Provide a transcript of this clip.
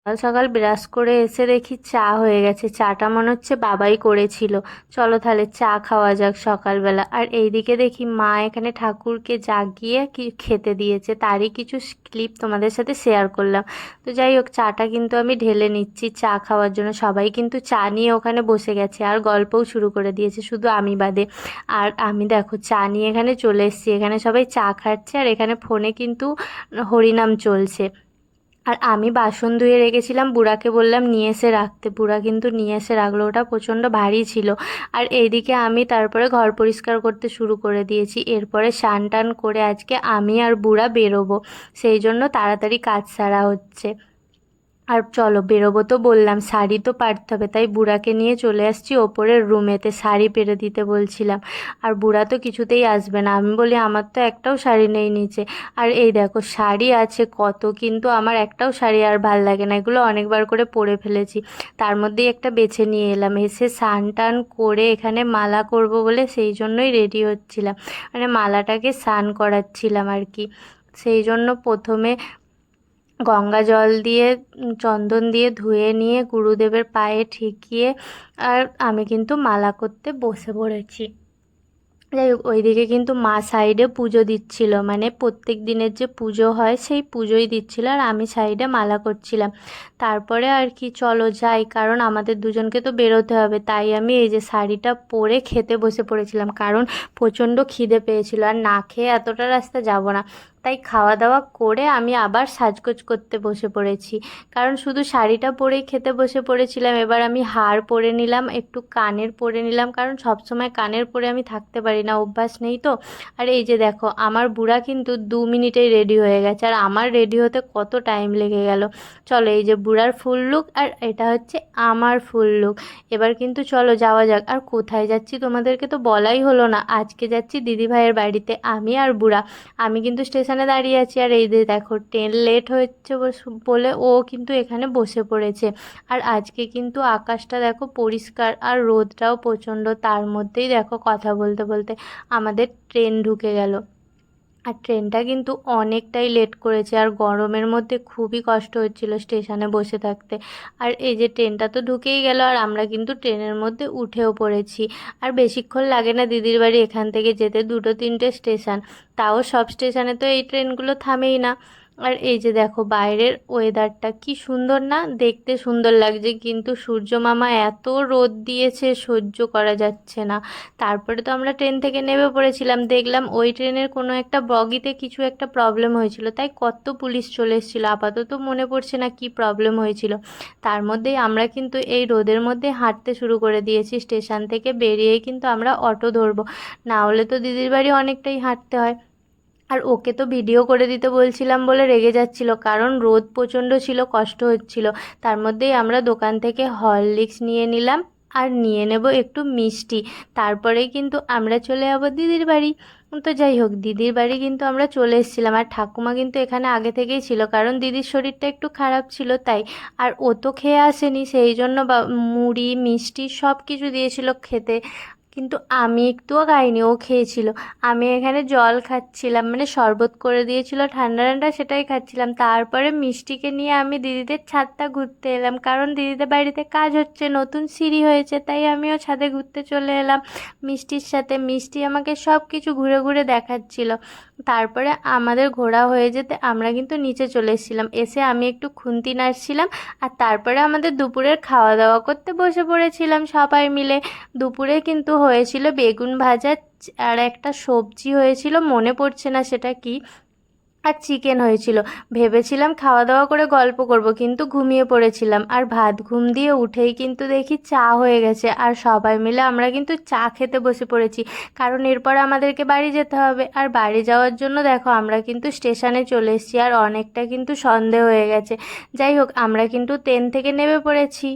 সকাল সকাল ব্রাশ করে এসে দেখি চা হয়ে গেছে। চাটা মনে হচ্ছে বাবাই করেছিল। চলো তাহলে চা খাওয়া যাক সকালবেলা। আর এইদিকে দেখি মা এখানে ঠাকুরকে জাগিয়ে কি খেতে দিয়েছে, তারই কিছু ক্লিপ তোমাদের সাথে শেয়ার করলাম। তো যাই হোক, চাটা কিন্তু আমি ঢেলে নিচ্ছি চা খাওয়ার জন্য। সবাই কিন্তু চা নিয়ে ওখানে বসে গেছে আর গল্পও শুরু করে দিয়েছে, শুধু আমি বাদে। আর আমি দেখো চা নিয়ে এখানে চলে এসেছি, এখানে সবাই চা খাচ্ছে আর এখানে ফোনে কিন্তু হরিনাম চলছে। আর আমি বাসন ধুয়ে রেখেছিলাম, বুড়াকে বললাম নিয়ে এসে রাখতে, বুড়া কিন্তু নিয়ে এসে রাখলো, ওটা প্রচণ্ড ভারী ছিল। আর এইদিকে আমি তারপরে ঘর পরিষ্কার করতে শুরু করে দিয়েছি। এরপরে স্নান টান করে আজকে আমি আর বুড়া বেরোবো, সেই জন্য তাড়াতাড়ি কাজ সারা হচ্ছে। আর চলো বেরোবো তো বললাম, শাড়ি তো পারতে হবে, তাই বুড়াকে নিয়ে চলে আসছি ওপরের রুমেতে, শাড়ি পেরে দিতে বলছিলাম। আর বুড়া তো কিছুতেই আসবে না, আমি বলি আমার তো একটাও শাড়ি নেই নিচে। আর এই দেখো শাড়ি আছে কত, কিন্তু আমার একটাও শাড়ি আর ভাল লাগে না, এগুলো অনেকবার করে পরে ফেলেছি। তার মধ্যেই একটা বেছে নিয়ে এলাম, এসে স্নান টান করে এখানে মালা করব বলে সেই জন্যই রেডি হচ্ছিলাম, মানে মালাটাকে স্নান করাচ্ছিলাম আর কি। সেই জন্য প্রথমে গঙ্গা জল দিয়ে চন্দন দিয়ে ধুয়ে নিয়ে গুরুদেবের পায়ে ঠেকিয়ে আর আমি কিন্তু মালা করতে বসে পড়েছি। যাই হোক, ওইদিকে কিন্তু মা সাইডে পুজো দিচ্ছিল, মানে প্রত্যেক দিনের যে পুজো হয় সেই পুজোই দিচ্ছিল, আর আমি সাইডে মালা করছিলাম। তারপরে আর কি চলো যাই, কারণ আমাদের দুজনকে তো বেরোতে হবে, তাই আমি এই যে শাড়িটা পরে খেতে বসে পড়েছিলাম, কারণ প্রচণ্ড খিদে পেয়েছিল আর না খেয়ে এতটা রাস্তা যাব না। তাই খাওয়া দাওয়া করে আমি আবার সাজগোজ করতে বসে পড়েছি, কারণ শুধু শাড়িটা পরেই খেতে বসে পড়েছিলাম। এবার আমি হার পরে নিলাম, একটু কানের পরে নিলাম, কারণ সবসময় কানের পরে আমি থাকতে পারি না, অভ্যাস নেই তো। আর এই যে দেখো আমার বুড়া কিন্তু 2 মিনিটেই রেডি হয়ে গেছে, আর আমার রেডি হতে কত টাইম লেগে গেল। চলো এই যে বুড়ার ফুল লুক আর এটা হচ্ছে আমার ফুল লুক। এবার কিন্তু চলো যাওয়া যাক। আর কোথায় যাচ্ছি তোমাদেরকে তো বলাই হলো না, আজকে যাচ্ছি দিদিভাইয়ের বাড়িতে, আমি আর বুড়া। আমি কিন্তু স্টেশনে দাঁড়িয়ে আছি, আর এই যে দেখো ট্রেন লেট হচ্ছে বলে ও কিন্তু এখানে বসে পড়েছে। আর আজকে কিন্তু আকাশটা দেখো পরিষ্কার আর রোদটাও প্রচণ্ড, তার মধ্যেই দেখো কথা বলতে বলতে আমাদের ট্রেন ঢুকে গেল। আর ট্রেনটা কিন্তু অনেকটাই লেট করেছে, আর গরমের মধ্যে খুবই কষ্ট হচ্ছিল স্টেশনে বসে থাকতে। আর এই যে ট্রেনটা তো ঢুকেই গেল, আর আমরা কিন্তু ট্রেনের মধ্যে উঠেও পড়েছি। আর বেশিক্ষণ লাগে না দিদির বাড়ি এখান থেকে যেতে, 2-3টে স্টেশন, তাও সব স্টেশনে তো এই ট্রেনগুলো থামেই না। আর এই যে দেখো বাইরের ওয়েদারটা কি সুন্দর না, দেখতে সুন্দর লাগছে, কিন্তু সূর্য মামা এত রোদ দিয়েছে সহ্য করা যাচ্ছে না। তারপরে তো আমরা ট্রেন থেকে নেমে পড়েছিলাম, দেখলাম ওই ট্রেনের কোনো একটা বগিতে কিছু একটা প্রবলেম হয়েছিল, তাই কত পুলিশ চলে এসেছিলো, আপাতত মনে পড়ছে না কি প্রবলেম হয়েছিল। তার মধ্যেই আমরা কিন্তু এই রোদের মধ্যে হাঁটতে শুরু করে দিয়েছি, স্টেশন থেকে বেরিয়েই কিন্তু আমরা অটো ধরবো, না হলে তো দিদির বাড়ি অনেকটাই হাঁটতে হয়। আর ওকে তো ভিডিও করে দিতে বলছিলাম বলে রেগে যাচ্ছিল, কারণ রোদ প্রচণ্ড ছিল, কষ্ট হচ্ছিল। তার মধ্যেই আমরা দোকান থেকে হরলিক্স নিয়ে নিলাম আর নিয়ে নেব একটু মিষ্টি, তারপরেই কিন্তু আমরা চলে যাবো দিদির বাড়ি। তো যাই হোক, দিদির বাড়ি কিন্তু আমরা চলে এসেছিলাম, আর ঠাকুমা কিন্তু এখানে আগে থেকেই ছিল, কারণ দিদির শরীরটা একটু খারাপ ছিল তাই। আর ও তো খেয়ে আসেনি, সেই জন্য মুড়ি মিষ্টি সব কিছু দিয়েছিল খেতে, কিন্তু আমি একটুও খাইনি, ও খেয়েছিল। আমি এখানে জল খাচ্ছিলাম, মানে শরবত করে দিয়েছিল ঠান্ডা ঠান্ডা, সেটাই খাচ্ছিলাম। তারপরে মিষ্টিকে নিয়ে আমি দিদিদের ছাদটা ঘুরতে এলাম, কারণ দিদিদের বাড়িতে কাজ হচ্ছে, নতুন সিঁড়ি হয়েছে, তাই আমিও ছাদে ঘুরতে চলে এলাম মিষ্টির সাথে। মিষ্টি আমাকে সব কিছু ঘুরে ঘুরে দেখাচ্ছিল। তারপরে আমাদের ঘোরা হয়ে যেতে আমরা কিন্তু নিচে চলে এসেছিলাম, এসে আমি একটু খুন্তি নাড়ছিলাম, আর তারপরে আমাদের দুপুরের খাওয়া দাওয়া করতে বসে পড়েছিলাম সবাই মিলে। দুপুরে কিন্তু হয়েছিল বেগুন ভাজা, আর একটা সবজি হয়েছিল, মনে পড়ছে না সেটা কি, আর চিকেন হয়েছিল। ভেবেছিলাম খাওয়া দাওয়া করে গল্প করব, কিন্তু ঘুমিয়ে পড়েছিলাম, আর ভাত ঘুম দিয়ে উঠেই কিন্তু দেখি চা হয়ে গেছে, আর সবাই মিলে আমরা কিন্তু চা খেতে বসে পড়েছি, কারণ এরপর আমাদেরকে বাড়ি যেতে হবে। আর বাড়ি যাওয়ার জন্য দেখো আমরা কিন্তু স্টেশনে চলে এসেছি, আর অনেকটা কিন্তু সন্ধে হয়ে গেছে। যাই হোক, আমরা কিন্তু ট্রেন থেকে নেমে পড়েছি।